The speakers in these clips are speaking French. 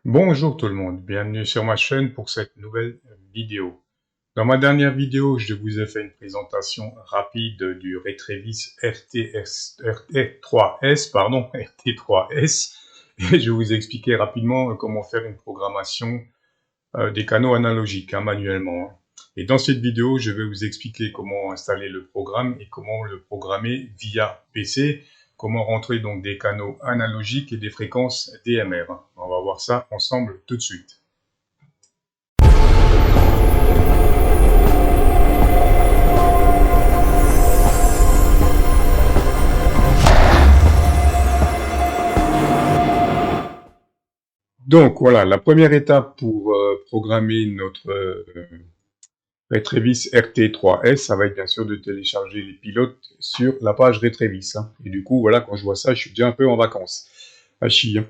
Bonjour tout le monde, bienvenue sur ma chaîne pour cette nouvelle vidéo. Dans ma dernière vidéo, je vous ai fait une présentation rapide du Retravis RT3S, RT3S, et je vous ai expliqué rapidement comment faire une programmation des canaux analogiques manuellement. Et dans cette vidéo, je vais vous expliquer comment installer le programme et comment le programmer via PC, comment rentrer donc des canaux analogiques et des fréquences DMR. On va voir ça ensemble tout de suite. Donc voilà, la première étape pour programmer notre Retravis RT3S, ça va être bien sûr de télécharger les pilotes sur la page Retravis. Et du coup, voilà, quand je vois ça, je suis déjà un peu en vacances. À chier.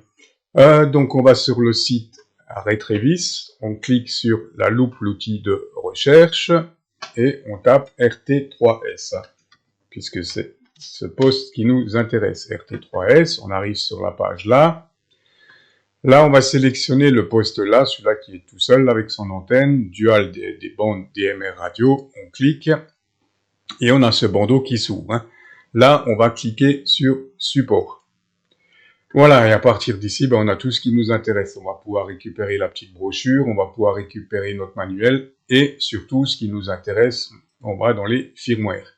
Donc on va sur le site Retravis, on clique sur la loupe, l'outil de recherche, et on tape RT3S, puisque c'est ce poste qui nous intéresse, RT3S. On arrive sur la page là. Là, on va sélectionner le poste là, celui-là qui est tout seul avec son antenne, dual des bandes DMR radio. On clique et on a ce bandeau qui s'ouvre. Là, on va cliquer sur support. Voilà, et à partir d'ici, on a tout ce qui nous intéresse. On va pouvoir récupérer la petite brochure, on va pouvoir récupérer notre manuel et surtout, ce qui nous intéresse, on va dans les firmware.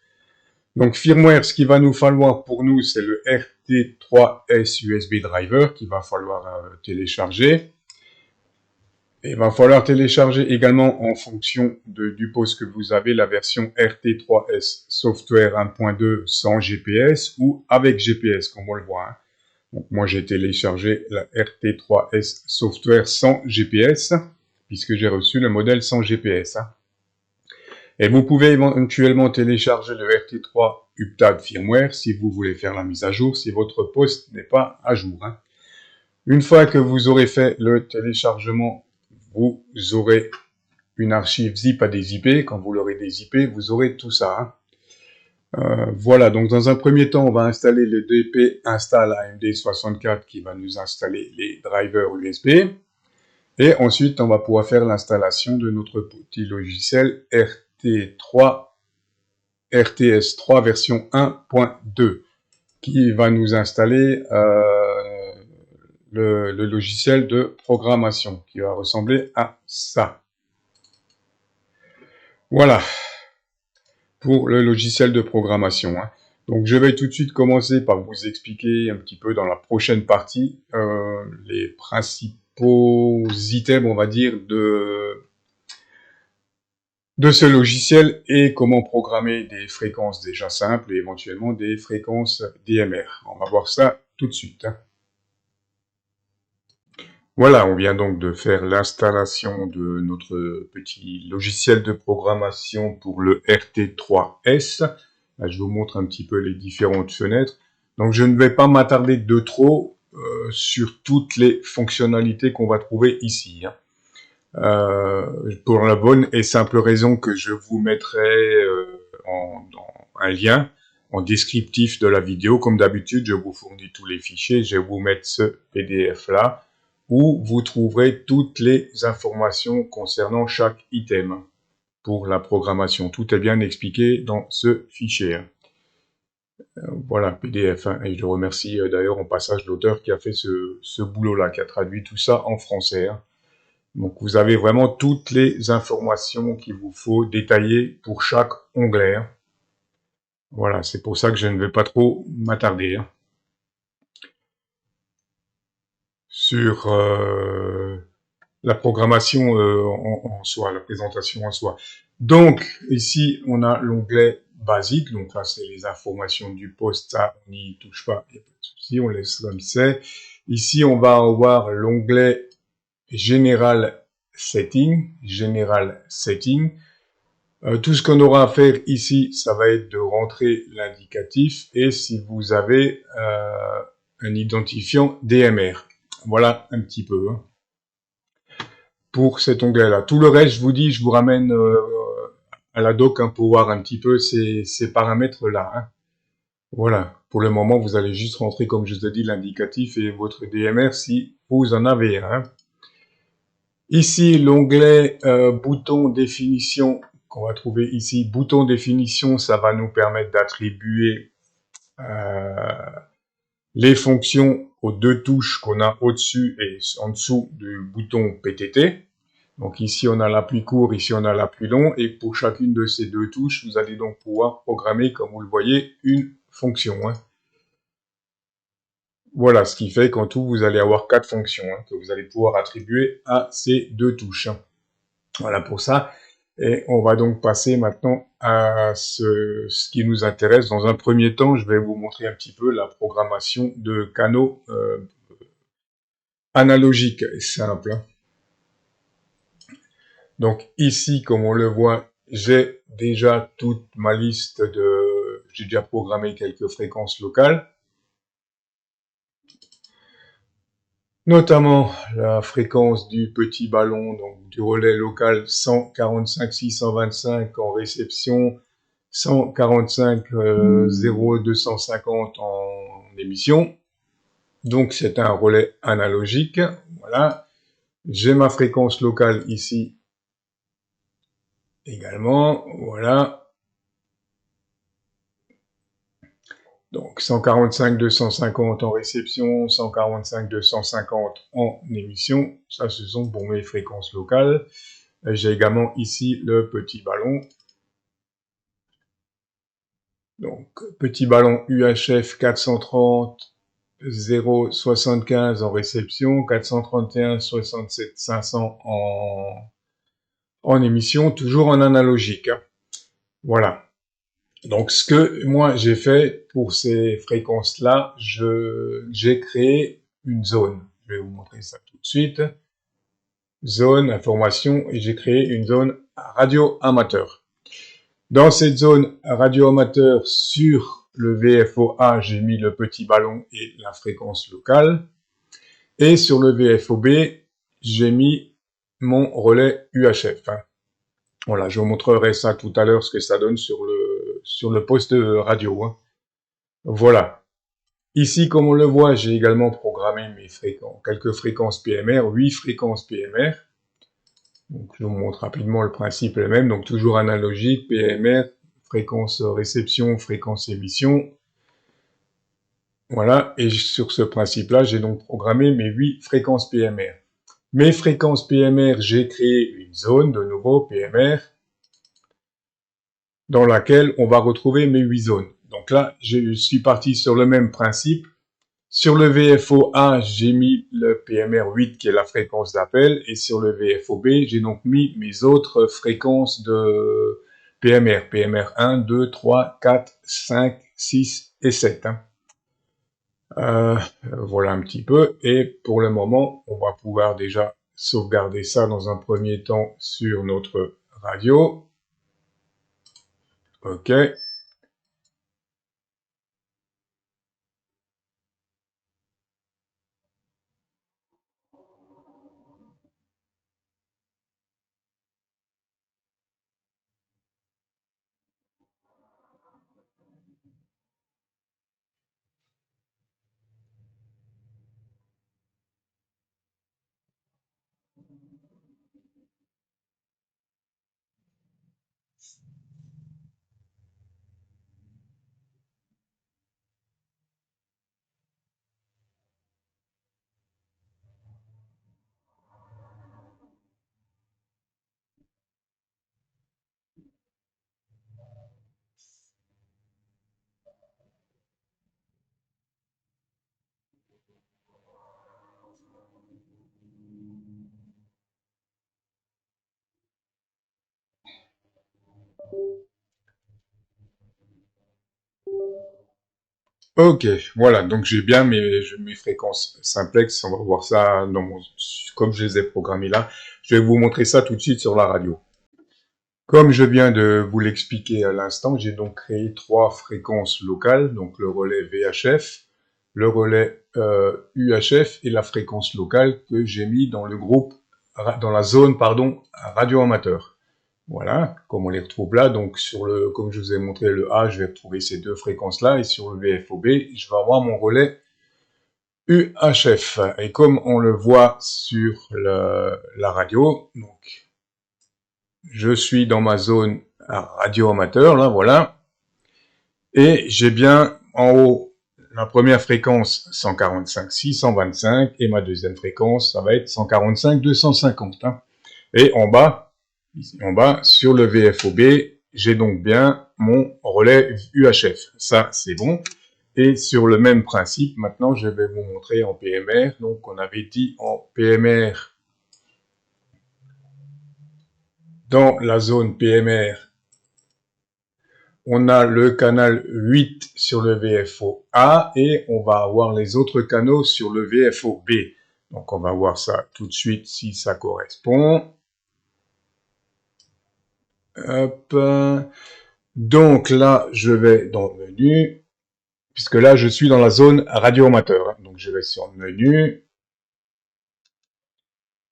Donc firmware, ce qu'il va nous falloir pour nous, c'est le RT3S USB Driver qu'il va falloir télécharger. Et il va falloir télécharger également en fonction du poste que vous avez la version RT3S Software 1.2 sans GPS ou avec GPS, comme on le voit. Donc moi j'ai téléchargé la RT3S Software sans GPS, puisque j'ai reçu le modèle sans GPS. Et vous pouvez éventuellement télécharger le RT3 Update Firmware si vous voulez faire la mise à jour, si votre poste n'est pas à jour. Une fois que vous aurez fait le téléchargement, vous aurez une archive zip à dézipper. Quand vous l'aurez dézippé, vous aurez tout ça. Voilà, donc dans un premier temps, on va installer le DP install AMD64 qui va nous installer les drivers USB. Et ensuite, on va pouvoir faire l'installation de notre petit logiciel RTS3 version 1.2 qui va nous installer le logiciel de programmation qui va ressembler à ça. Voilà pour le logiciel de programmation. Donc je vais tout de suite commencer par vous expliquer un petit peu dans la prochaine partie les principaux items, on va dire, de ce logiciel et comment programmer des fréquences déjà simples et éventuellement des fréquences DMR. On va voir ça tout de suite. Voilà, on vient donc de faire l'installation de notre petit logiciel de programmation pour le RT3S. Là, je vous montre un petit peu les différentes fenêtres. Donc, je ne vais pas m'attarder de trop sur toutes les fonctionnalités qu'on va trouver ici. Pour la bonne et simple raison que je vous mettrai un lien en descriptif de la vidéo. Comme d'habitude, je vous fournis tous les fichiers. Je vais vous mettre ce PDF là, où vous trouverez toutes les informations concernant chaque item pour la programmation. Tout est bien expliqué dans ce fichier. Voilà, PDF. Et je remercie d'ailleurs en passage l'auteur qui a fait ce boulot-là, qui a traduit tout ça en français. Donc vous avez vraiment toutes les informations qu'il vous faut détailler pour chaque onglet. Voilà, c'est pour ça que je ne vais pas trop m'attarder sur la programmation en soi, la présentation en soi. Donc, ici, on a l'onglet basique. Donc là, c'est les informations du poste. Ça, on n'y touche pas, il n'y a pas de souci, on laisse comme c'est. Ici, on va avoir l'onglet Général Setting. Tout ce qu'on aura à faire ici, ça va être de rentrer l'indicatif et si vous avez un identifiant DMR. Voilà un petit peu pour cet onglet-là. Tout le reste, je vous dis, je vous ramène à la doc pour voir un petit peu ces paramètres-là. Voilà, pour le moment, vous allez juste rentrer, comme je vous ai dit, l'indicatif et votre DMR si vous en avez un. Ici, l'onglet bouton définition qu'on va trouver ici, bouton définition, ça va nous permettre d'attribuer les fonctions aux deux touches qu'on a au-dessus et en dessous du bouton PTT. Donc ici, on a l'appui court, ici, on a l'appui long, et pour chacune de ces deux touches, vous allez donc pouvoir programmer, comme vous le voyez, une fonction. Voilà, ce qui fait qu'en tout, vous allez avoir 4 fonctions que vous allez pouvoir attribuer à ces deux touches. Voilà pour ça. Et on va donc passer maintenant à ce qui nous intéresse. Dans un premier temps, je vais vous montrer un petit peu la programmation de canaux analogiques simples. Donc ici, comme on le voit, j'ai déjà toute ma liste de... J'ai déjà programmé quelques fréquences locales. Notamment la fréquence du petit ballon, donc du relais local 145 625 en réception, 145 0250 en émission. Donc c'est un relais analogique. Voilà. J'ai ma fréquence locale ici également. Voilà. Donc 145 250 en réception, 145 250 en émission. Ça, ce sont pour mes fréquences locales. J'ai également ici le petit ballon. Donc, petit ballon UHF 430 075 en réception, 431 67 500 en émission, toujours en analogique. Voilà. Donc, ce que moi j'ai fait pour ces fréquences-là, j'ai créé une zone. Je vais vous montrer ça tout de suite. Zone, information, et j'ai créé une zone radio amateur. Dans cette zone radio amateur, sur le VFO-A, j'ai mis le petit ballon et la fréquence locale. Et sur le VFO-B, j'ai mis mon relais UHF. Voilà, je vous montrerai ça tout à l'heure, ce que ça donne sur le poste radio. Voilà. Ici, comme on le voit, j'ai également programmé mes fréquences, quelques fréquences PMR, 8 fréquences PMR. Donc, je vous montre rapidement le principe est le même. Donc, toujours analogique, PMR, fréquence réception, fréquence émission. Voilà, et sur ce principe-là, j'ai donc programmé mes 8 fréquences PMR. Mes fréquences PMR, j'ai créé une zone, de nouveau PMR, dans laquelle on va retrouver mes 8 zones. Donc là, je suis parti sur le même principe. Sur le VFO-A, j'ai mis le PMR 8 qui est la fréquence d'appel, et sur le VFO-B, j'ai donc mis mes autres fréquences de PMR, PMR 1, 2, 3, 4, 5, 6 et 7. Voilà un petit peu, et pour le moment, on va pouvoir déjà sauvegarder ça dans un premier temps sur notre radio. OK. Ok, voilà, donc j'ai bien mes fréquences simplex, on va voir ça comme je les ai programmées là. Je vais vous montrer ça tout de suite sur la radio. Comme je viens de vous l'expliquer à l'instant, j'ai donc créé 3 fréquences locales, donc le relais VHF, le relais UHF et la fréquence locale que j'ai mis dans le groupe, dans la zone, pardon, radio amateur. Voilà, comme on les retrouve là, donc comme je vous ai montré le A, je vais retrouver ces deux fréquences-là, et sur le VFOB, je vais avoir mon relais UHF. Et comme on le voit sur la radio, donc je suis dans ma zone radio amateur, là, voilà. Et j'ai bien en haut la première fréquence 145.625 et ma deuxième fréquence, ça va être 145.250. Hein. Et ici en bas, sur le VFOB, j'ai donc bien mon relais UHF. Ça, c'est bon. Et sur le même principe, maintenant, je vais vous montrer en PMR. Donc, on avait dit en PMR, dans la zone PMR, on a le canal 8 sur le VFO A et on va avoir les autres canaux sur le VFO B. Donc, on va voir ça tout de suite si ça correspond. Hop. Donc là, je vais dans le menu, puisque là, je suis dans la zone radio amateur. Donc, je vais sur le menu,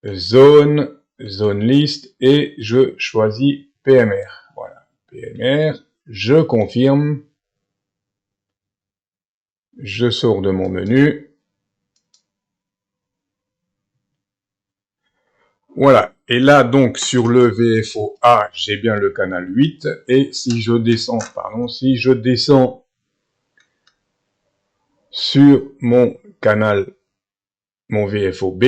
zone liste, et je choisis PMR. Voilà, PMR, je confirme, je sors de mon menu. Voilà, et là, donc, sur le VFO A, j'ai bien le canal 8, et si je descends sur mon canal, mon VFO B,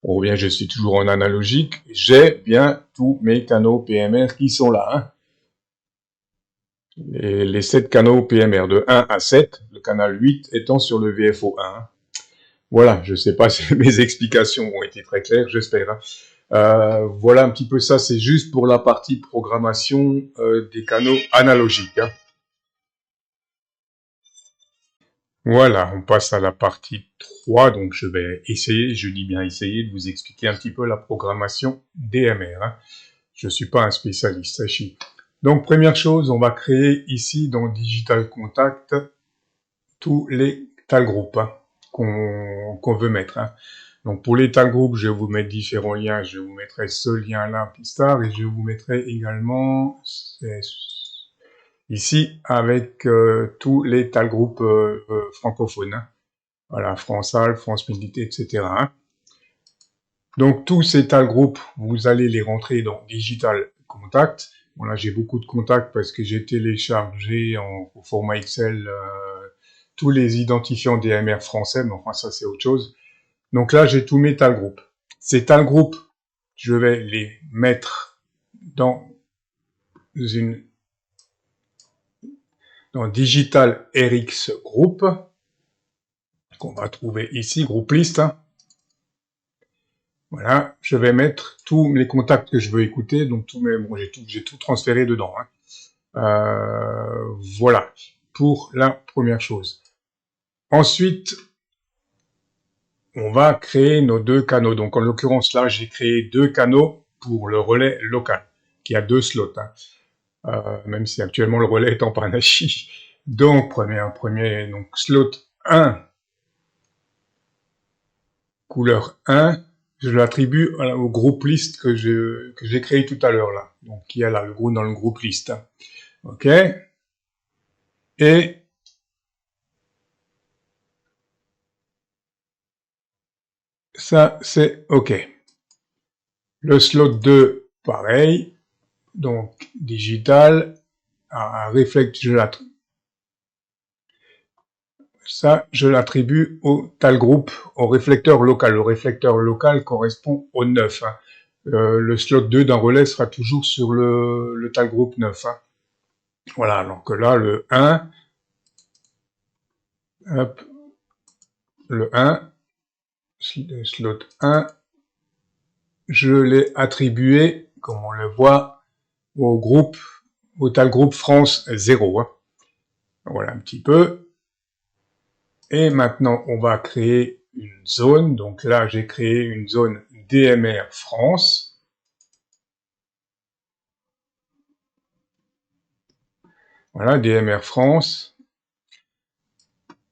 ou bien je suis toujours en analogique, j'ai bien tous mes canaux PMR qui sont là. Hein. Les 7 canaux PMR de 1 à 7, le canal 8 étant sur le VFO 1. Voilà, je ne sais pas si mes explications ont été très claires, j'espère. Hein. Voilà un petit peu ça, c'est juste pour la partie programmation des canaux analogiques. Hein. Voilà, on passe à la partie 3, donc je vais essayer, je dis bien essayer, de vous expliquer un petit peu la programmation DMR. Hein. Je ne suis pas un spécialiste, sachez. Donc première chose, on va créer ici dans Digital Contact tous les tal groups hein, qu'on veut mettre. Hein. Donc pour les tal groups, je vais vous mettre différents liens, je vous mettrai ce lien-là, Pistar, et je vous mettrai également ici avec tous les tal groupes francophones. Hein. Voilà, France Alpes, France Milité, etc. Hein. Donc tous ces tal groupes, vous allez les rentrer dans Digital Contact. Bon là j'ai beaucoup de contacts parce que j'ai téléchargé au format Excel tous les identifiants DMR français, mais enfin ça c'est autre chose. Donc là j'ai tous mes tal groupes. Ces tal groupes, je vais les mettre dans Digital RX Group, qu'on va trouver ici, groupe liste. Hein. Voilà, je vais mettre tous les contacts que je veux écouter, donc j'ai tout transféré dedans. Hein. Voilà, pour la première chose. Ensuite, on va créer nos 2 canaux. Donc en l'occurrence là, j'ai créé 2 canaux pour le relais local, qui a 2 slots. Hein. Même si actuellement le relais est en Panachi. Donc premier donc slot 1, couleur 1, je l'attribue au groupe liste que j'ai créé tout à l'heure là. Donc qui est là, le groupe dans le groupe liste. Hein. Ok. Et ça c'est ok. Le slot 2, pareil. Donc digital, reflect, je l'attribue au tal groupe, au réflecteur local. Le réflecteur local correspond au 9. Hein. Le slot 2 d'un relais sera toujours sur le tal groupe 9. Hein. Voilà, donc là, le 1, hop, le 1, slot 1, je l'ai attribué, comme on le voit, au tal groupe France 0. Hein. Voilà un petit peu. Et maintenant, on va créer une zone. Donc là, j'ai créé une zone DMR France. Voilà, DMR France.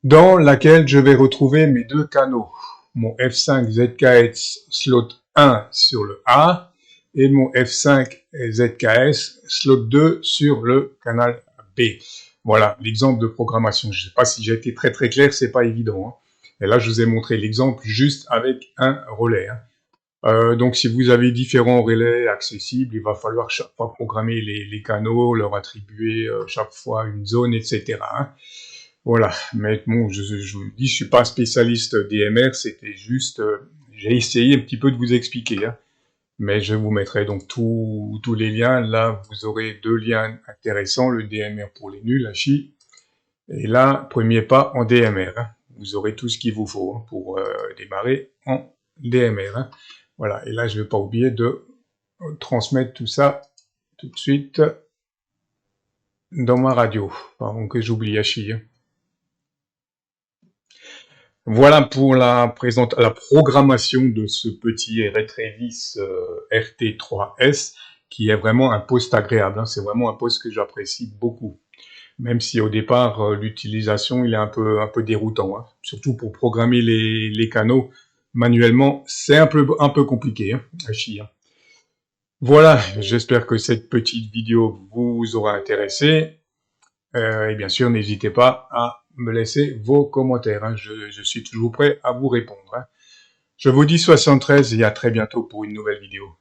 Dans laquelle je vais retrouver mes 2 canaux. Mon F5 ZKS slot 1 sur le A et mon F5 ZKS slot 2 sur le canal B. Voilà l'exemple de programmation. Je ne sais pas si j'ai été très très clair, c'est pas évident. Hein. Et là, je vous ai montré l'exemple juste avec un relais. Donc, si vous avez différents relais accessibles, il va falloir chaque fois programmer les canaux, leur attribuer chaque fois une zone, etc. Voilà, mais bon, je vous dis, je suis pas un spécialiste DMR, c'était juste, j'ai essayé un petit peu de vous expliquer, mais je vous mettrai donc tous les liens. Là, vous aurez 2 liens intéressants, le DMR pour les nuls, la chi, et là, premier pas en DMR. Vous aurez tout ce qu'il vous faut pour démarrer en DMR. Voilà, et là, je ne vais pas oublier de transmettre tout ça tout de suite dans ma radio, avant que j'oublie Hachi. Voilà pour la programmation de ce petit Retravis RT3S, qui est vraiment un poste agréable. C'est vraiment un poste que j'apprécie beaucoup. Même si au départ, l'utilisation, il est un peu déroutant. Surtout pour programmer les canaux manuellement, c'est un peu compliqué à chier. Voilà, j'espère que cette petite vidéo vous aura intéressé. Et bien sûr, n'hésitez pas à me laisser vos commentaires. Je suis toujours prêt à vous répondre. Je vous dis 73 et à très bientôt pour une nouvelle vidéo.